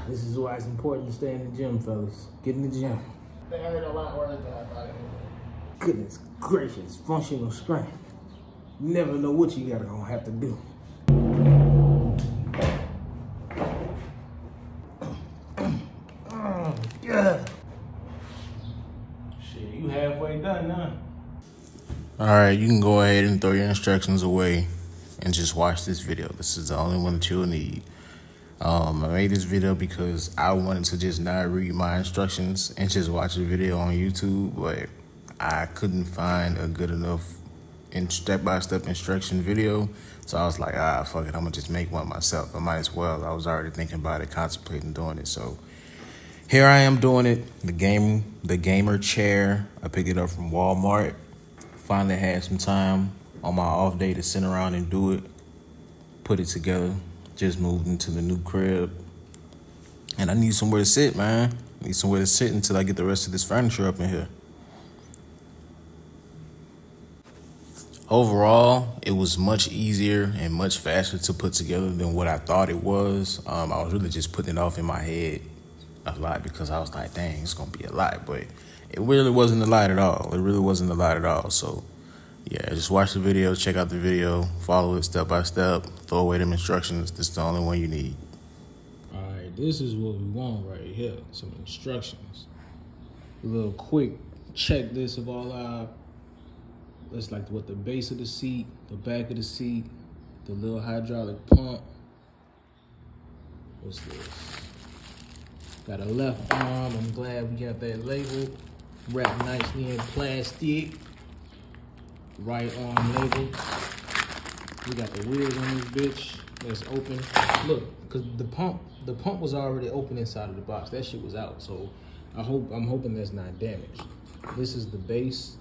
This is why it's important to stay in the gym, fellas. Get in the gym. I heard a lot worse than I thought it would. Goodness gracious, functional strength. You never know what you gonna have to do. Yeah. Shit, you halfway done now. All right, you can go ahead and throw your instructions away and just watch this video. This is the only one that you'll need. I made this video because I wanted to just not read my instructions and just watch a video on YouTube, but I couldn't find a good enough step-by-step instruction video. So I was like, fuck it, I'm gonna just make one myself. I might as well. I was already thinking about it, contemplating doing it. So here I am doing it. The gamer chair. I picked it up from Walmart. Finally had some time on my off day to sit around and do it. Put it together. Just moved into the new crib. And I need somewhere to sit, man. I need somewhere to sit until I get the rest of this furniture up in here. Overall, it was much easier and much faster to put together than what I thought it was. I was really just putting it off in my head a lot because I was like, dang, it's going to be a lot. But it really wasn't a lot at all. It really wasn't a lot at all. So, yeah, just watch the video, check out the video, follow it step by step, throw away them instructions. This is the only one you need. All right, this is what we want right here. Some instructions. A little quick checklist of all our... That's like what the base of the seat, the back of the seat, the little hydraulic pump. What's this? Got a left arm. I'm glad we got that labeled. Wrapped nicely in plastic. Right arm labeled. We got the wheels on this bitch that's open. Look, cause the pump was already open inside of the box. That shit was out. So I'm hoping that's not damaged. This is the base.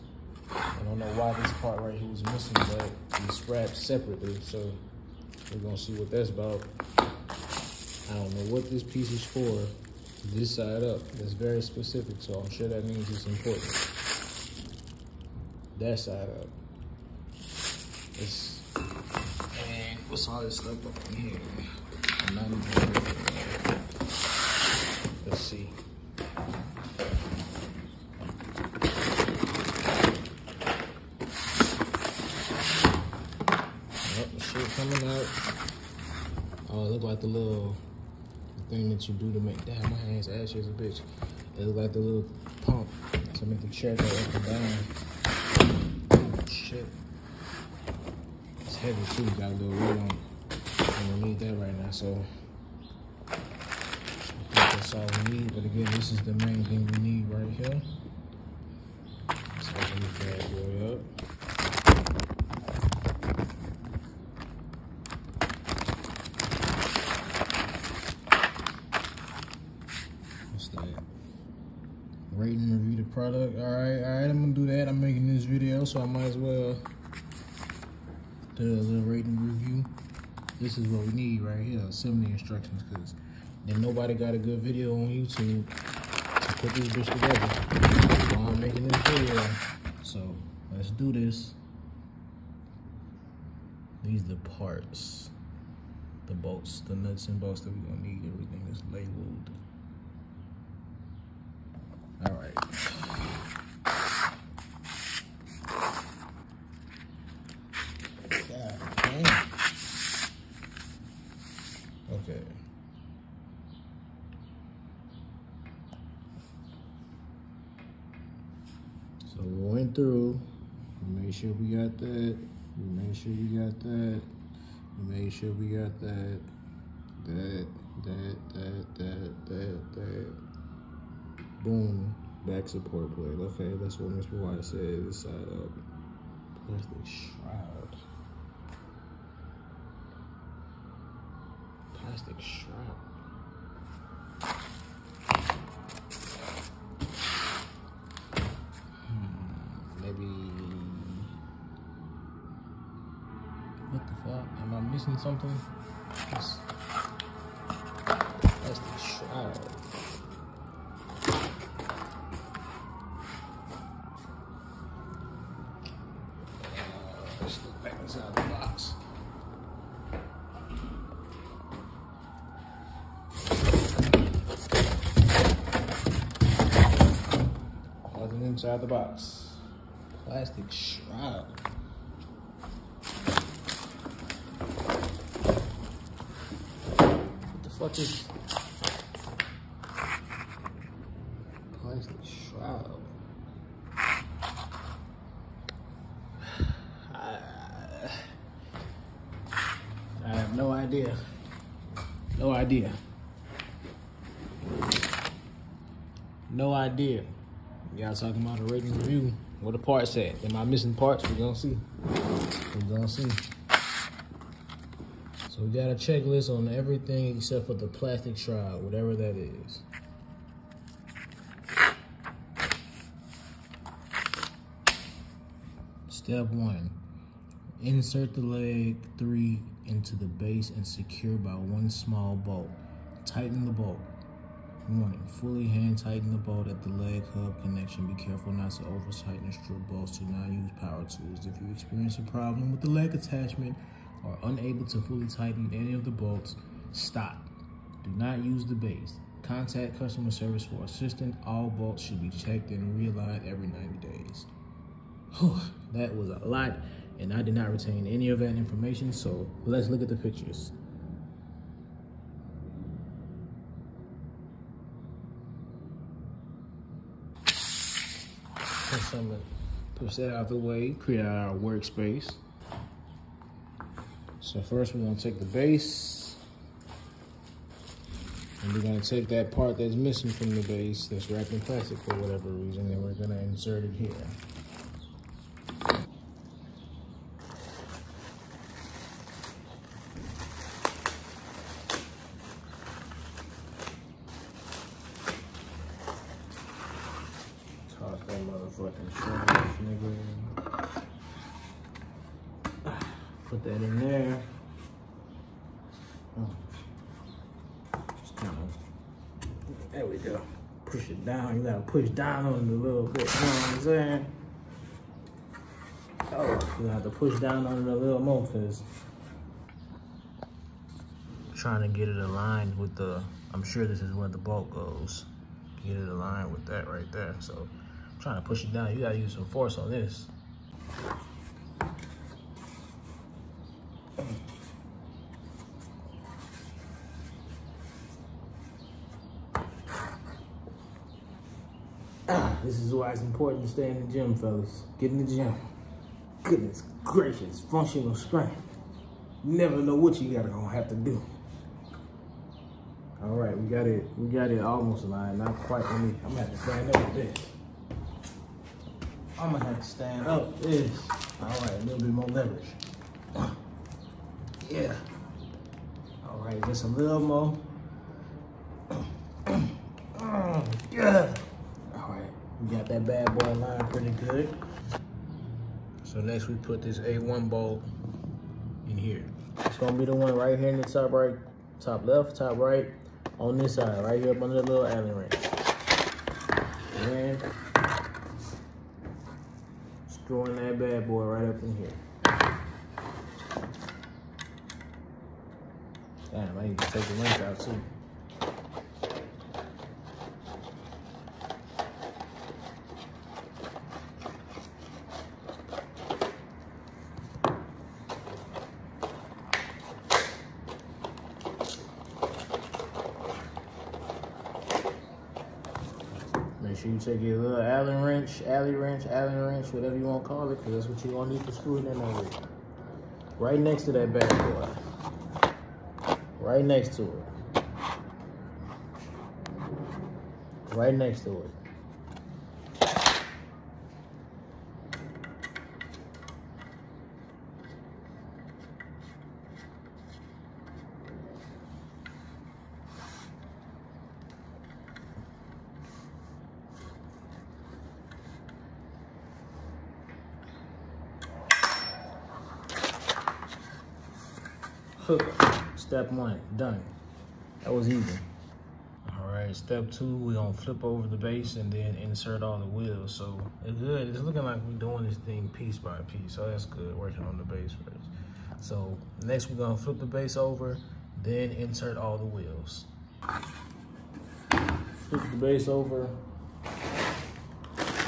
I don't know why this part right here was missing, but it's wrapped separately, so we're gonna see what that's about. I don't know what this piece is for. This side up, that's very specific, so I'm sure that means it's important. That side up. And what's all this stuff up in here? I'm not even sure. Let's see. Coming out. Oh, it look like the little thing that you do to make. Damn, my hand's ashy as a bitch. It look like the little pump to make the chair go up and down. Oh, shit. It's heavy too. Got a little weight on it. I don't need that right now, so I think that's all we need. But again, this is the main thing we need right here. So let me bad boy up. Rate and review the product. All right, I'm gonna do that. I'm making this video, so I might as well do a little rate and review. This is what we need right here, assembly instructions, because then nobody got a good video on YouTube to put this bitch together while I'm making this video. So let's do this. These are the parts, the bolts, the nuts and bolts that we're gonna need. Everything is labeled. All right. God damn. Okay. So we went through. We made sure we got that. We made sure we got that. We made sure we got that. That. Boom, back support plate. Okay, that's what Mr. White said. This side up. Plastic shroud. Plastic shroud. Maybe. What the fuck? Am I missing something? This plastic shroud. Let's look back inside the box. inside the box. Plastic shroud. What the fuck is plastic shroud? I have no idea. No idea. No idea. Y'all talking about a rating review. Where the parts at? Am I missing parts? We're gonna see. We're gonna see. So we got a checklist on everything except for the plastic shroud, whatever that is. Step 1. Insert the leg 3 into the base and secure by one small bolt. Tighten the bolt. Warning, fully hand tighten the bolt at the leg hub connection. Be careful not to over tighten or strip bolts. Do not use power tools. If you experience a problem with the leg attachment or unable to fully tighten any of the bolts, stop. Do not use the base. Contact customer service for assistance. All bolts should be checked and realigned every 90 days. Whew, that was a lot, and I did not retain any of that information, so let's look at the pictures. Push that out of the way, create our workspace. So first we're gonna take the base, and we're gonna take that part that's missing from the base that's wrapped in plastic for whatever reason, and we're gonna insert it here. Toss that motherfucking trash, nigga. Put that in there. Just kind of, there we go. Push it down. You gotta push down on it a little bit, you know what I'm saying? Oh, you're gonna have to push down on it a little more because I'm trying to get it aligned with the, I'm sure this is where the bolt goes. Get it aligned with that right there. So I'm trying to push it down. You gotta use some force on this. This is why it's important to stay in the gym, fellas. Get in the gym. Goodness gracious, functional strength. You never know what you gonna have to do. All right, we got it almost aligned, not quite. I'm gonna have to stand up with this. I'm gonna have to stand up with this. All right, a little bit more leverage. Yeah. All right, just a little more. Yeah. We got that bad boy aligned pretty good. So next we put this A1 bolt in here. It's gonna be the one right here in the top right, top left, top right, on this side, right here up under the little Allen wrench. And screwing that bad boy right up in here. Damn, I need to take the wrench out too. Make sure you take your little Allen wrench, whatever you want to call it, because that's what you're going to need to screw it in there with. Right next to that bad boy. Right next to it. Right next to it. Step 1, done. That was easy. All right, step 2, we're gonna flip over the base and then insert all the wheels. So it's good. It's looking like we're doing this thing piece by piece. So that's good, working on the base first. So next we're gonna flip the base over, then insert all the wheels. Flip the base over,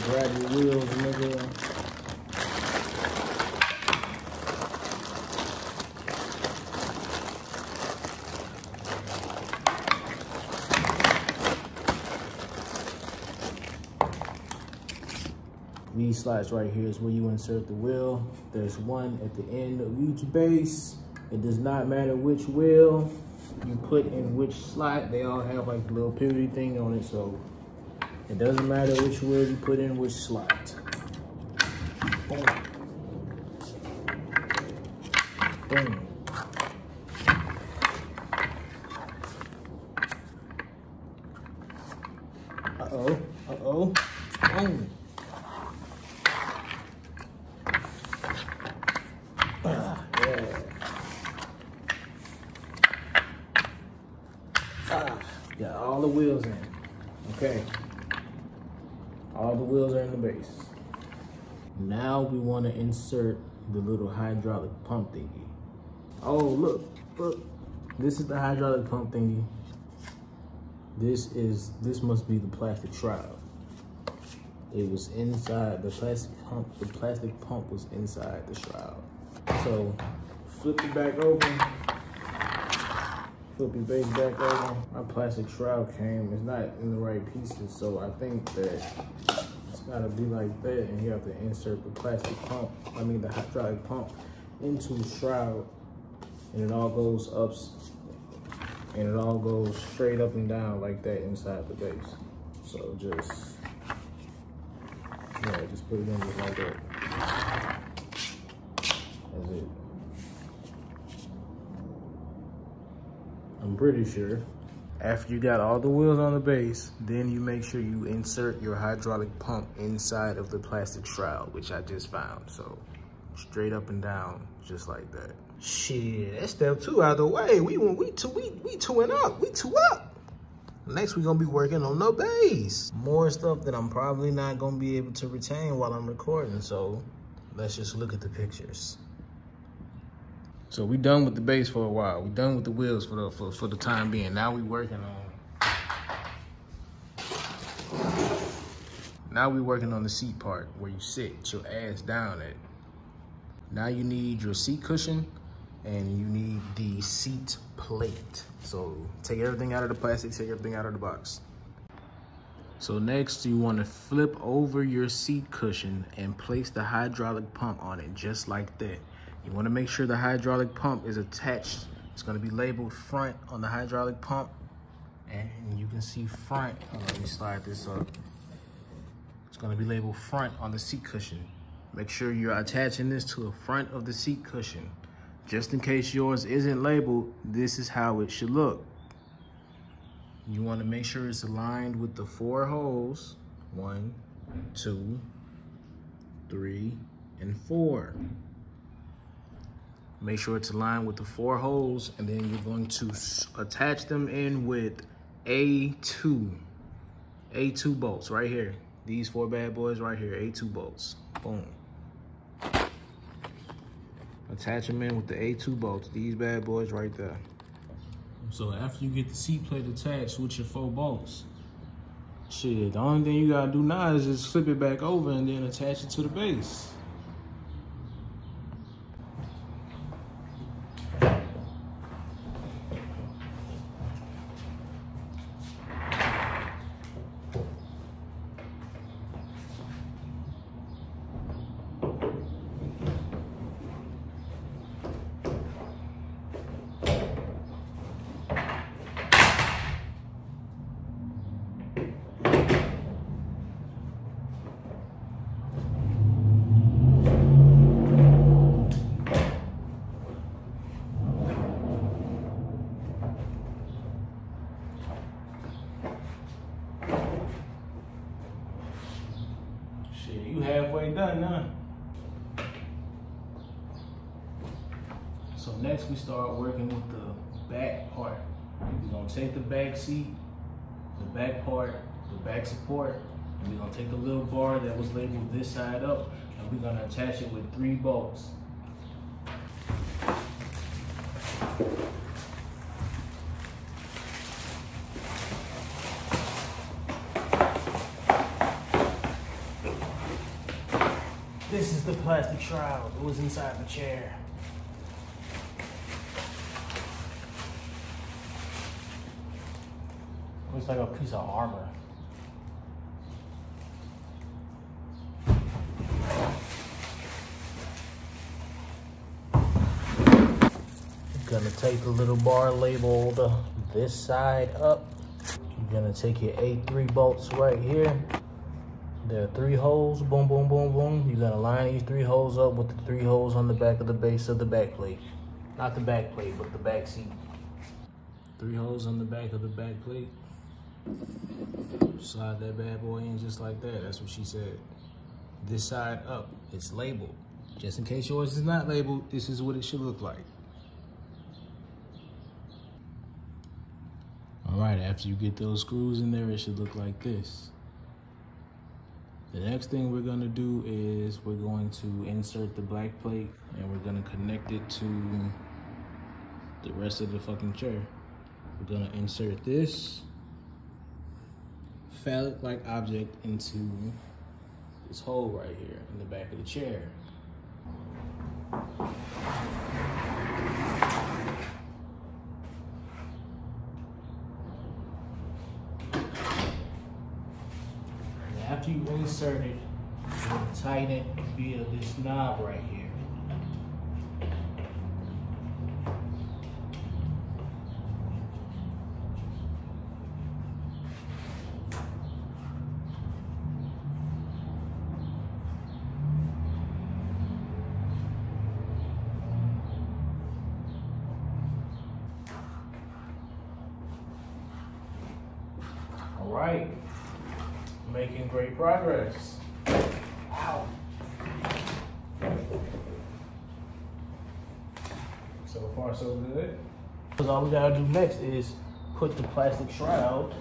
grab your wheels, nigga. These slots right here is where you insert the wheel. There's one at the end of each base. It does not matter which wheel you put in which slot. They all have like a little pivoty thing on it, so it doesn't matter which wheel you put in which slot. Boom. Boom. Uh-oh. Uh-oh. Boom. Got all the wheels in. Okay. All the wheels are in the base. Now we want to insert the little hydraulic pump thingy. Oh, look. This is the hydraulic pump thingy. This must be the plastic shroud. It was inside the plastic pump. The plastic pump was inside the shroud. So flip it back over. Flip your base back over. My plastic shroud it's not in the right pieces, so I think that it's gotta be like that, and you have to insert the plastic pump, the hydraulic pump into the shroud, and it all goes up, and it all goes straight up and down like that inside the base. So just put it in just like that. That's it. I'm pretty sure. After you got all the wheels on the base, then you make sure you insert your hydraulic pump inside of the plastic shroud, which I just found. So straight up and down, just like that. Shit, that's step 2 out of the way. We two up. Next, we're gonna be working on the base. More stuff that I'm probably not gonna be able to retain while I'm recording. So let's just look at the pictures. So we done with the base for a while. We done with the wheels for the time being. Now we working on the seat part where you sit your ass down at. Now you need your seat cushion and you need the seat plate. So take everything out of the plastic, take everything out of the box. So next you want to flip over your seat cushion and place the hydraulic pump on it just like that. You want to make sure the hydraulic pump is attached. It's going to be labeled front on the hydraulic pump. And you can see front. Let me slide this up. It's going to be labeled front on the seat cushion. Make sure you're attaching this to the front of the seat cushion. Just in case yours isn't labeled, this is how it should look. You want to make sure it's aligned with the 4 holes. 1, 2, 3, and 4. Make sure it's aligned with the 4 holes, and then you're going to attach them in with A2 bolts right here. These 4 bad boys right here, A2 bolts. Boom. Attach them in with the A2 bolts, these bad boys right there. So after you get the seat plate attached with your 4 bolts, shit, the only thing you gotta do now is just flip it back over and then attach it to the base. You halfway done now. So next we start working with the back part. We're gonna take the back seat, the back part, the back support, and we're gonna take the little bar that was labeled this side up, and we're gonna attach it with 3 bolts. This is the plastic shroud. It was inside the chair. Looks like a piece of armor. Gonna take the little bar labeled this side up. You're gonna take your A3 bolts right here. There are 3 holes, boom, boom, boom, boom. You're gonna line these 3 holes up with the 3 holes on the back of the base of the back plate. Not the back plate, but the back seat. 3 holes on the back of the back plate. Slide that bad boy in just like that. That's what she said. This side up, it's labeled. Just in case yours is not labeled, this is what it should look like. All right, after you get those screws in there, it should look like this. The next thing we're gonna do is we're going to insert the black plate and we're gonna connect it to the rest of the fucking chair. We're gonna insert this phallic-like object into this hole right here in the back of the chair. After you insert it, you're going to tighten it via this knob right here. All right. Making great progress. Wow. So far, so good. Because all we gotta do next is put the plastic shroud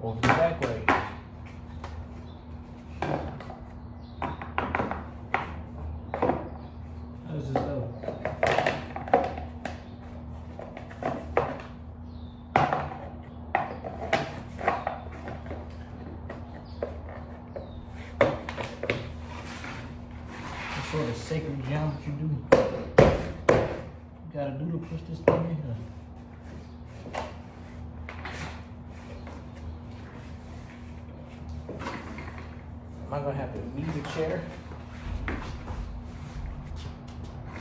over the back leg. How does this go? Sort of sacred jam that you do. You gotta do to push this thing in here. Am I gonna have to knee the chair?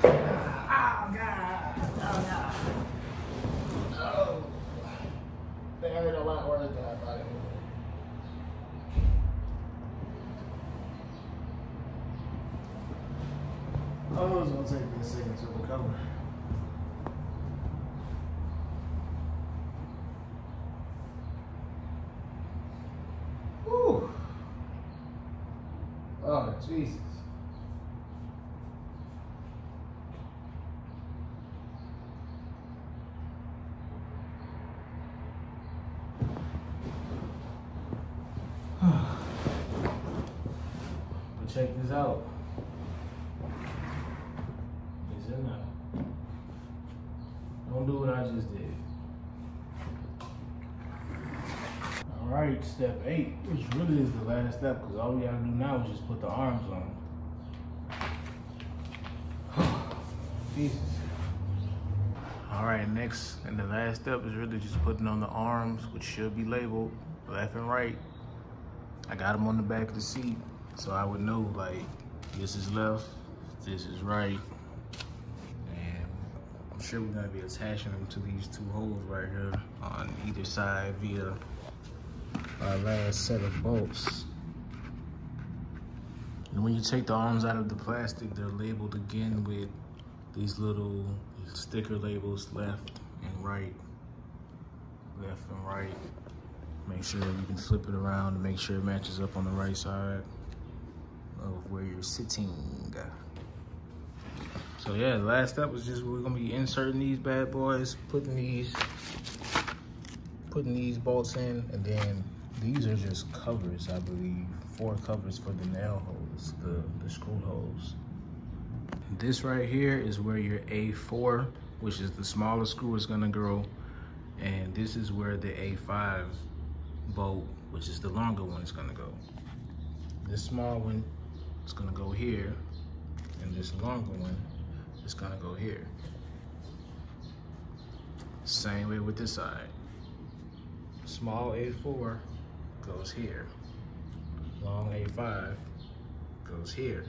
Oh God! Oh God! Oh. They hurt a lot worse than I thought it would. Oh, it's gonna take me a second to recover. Whew. Oh, Jesus. But check this out. It's in there. Don't do what I just did. All right, step 8, which really is the last step, because all we gotta do now is just put the arms on. Jesus. All right, next and the last step is really just putting on the arms, which should be labeled left and right. I got them on the back of the seat, so I would know, like, this is left, this is right. And I'm sure we're gonna be attaching them to these 2 holes right here on either side via our last set of bolts. And when you take the arms out of the plastic, they're labeled again with these little sticker labels, left and right, left and right. Make sure you can flip it around to make sure it matches up on the right side of where you're sitting. So yeah, the last step was just we're gonna be inserting these bad boys, putting these bolts in, and then these are just covers, I believe. 4 covers for the nail holes, the screw holes. This right here is where your A4, which is the smallest screw, is gonna go, and this is where the A5 bolt, which is the longer one, is gonna go. This small one it's gonna go here, and this longer one is gonna go here. Same way with this side. Small A4 goes here. Long A5 goes here.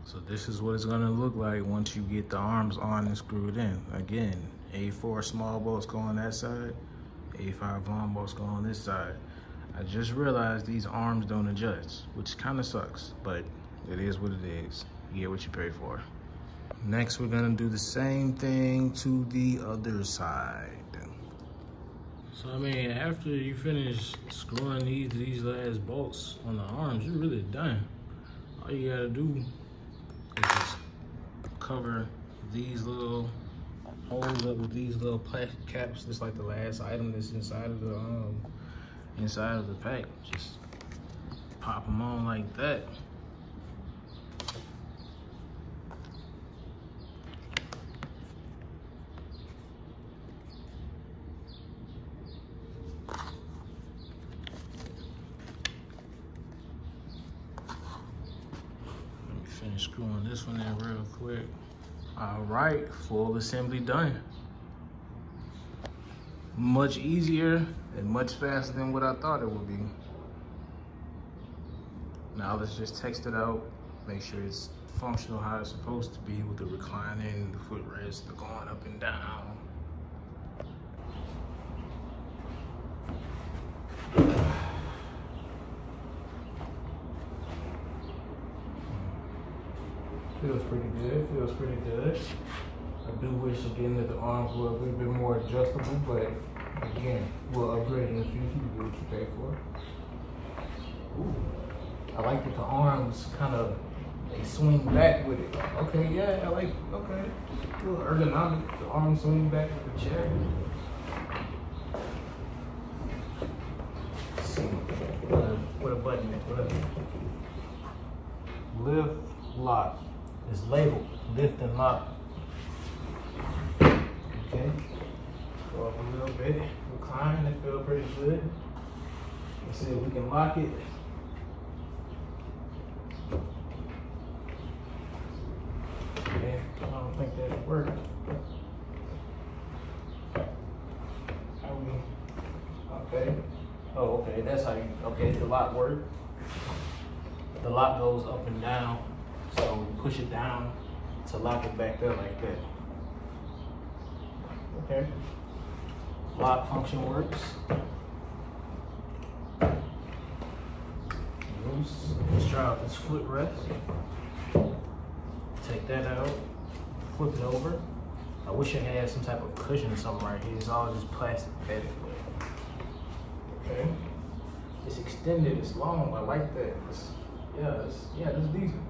So this is what it's gonna look like once you get the arms on and screwed in. Again, A4 small bolts go on that side, A5 long bolts go on this side. I just realized these arms don't adjust, which kind of sucks, but it is what it is. You get what you pay for. Next, we're gonna do the same thing to the other side. So I mean, after you finish screwing these last bolts on the arms, you're really done. All you gotta do is just cover these little holes up with these little plastic caps, just like the last item that's inside of the pack. Just pop them on like that. Finish screwing this one in real quick. All right, full assembly done. Much easier and much faster than what I thought it would be. Now let's just test it out, make sure it's functional how it's supposed to be with the reclining, the footrest, the going up and down. Feels pretty good, feels pretty good. I do wish again that the arms were a little bit more adjustable, but again, we'll upgrade in the future, you get what you pay for. Ooh, I like that the arms kind of, they swing back with it. Okay, yeah, I like it, okay. A little ergonomic, the arms swing back with the chair. Let's see, what a button is, what a lift, lock. It's labeled lift and lock. Okay, go up a little bit, recline, they feel pretty good. Let's see if we can lock it. Okay, I don't think that'll work. How we, okay. Oh, okay, that's how you, okay, the lock works. The lock goes up and down. So you push it down to lock it back there like that. Okay. Lock function works. Loose. Let's try out this footrest. Take that out. Flip it over. I wish I had some type of cushion or something right here. It's all just plastic bedding. Okay. It's extended. It's long. I like that. It's decent.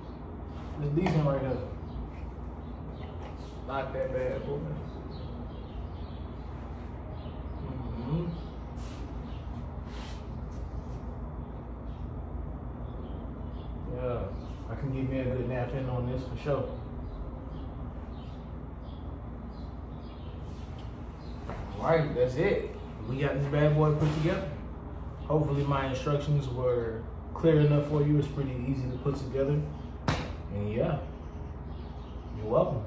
It's decent right here. Not that bad, boy. Yeah, I can give me a good nap in on this for sure. All right, that's it. We got this bad boy put together. Hopefully my instructions were clear enough for you. It's pretty easy to put together. And yeah, you're welcome.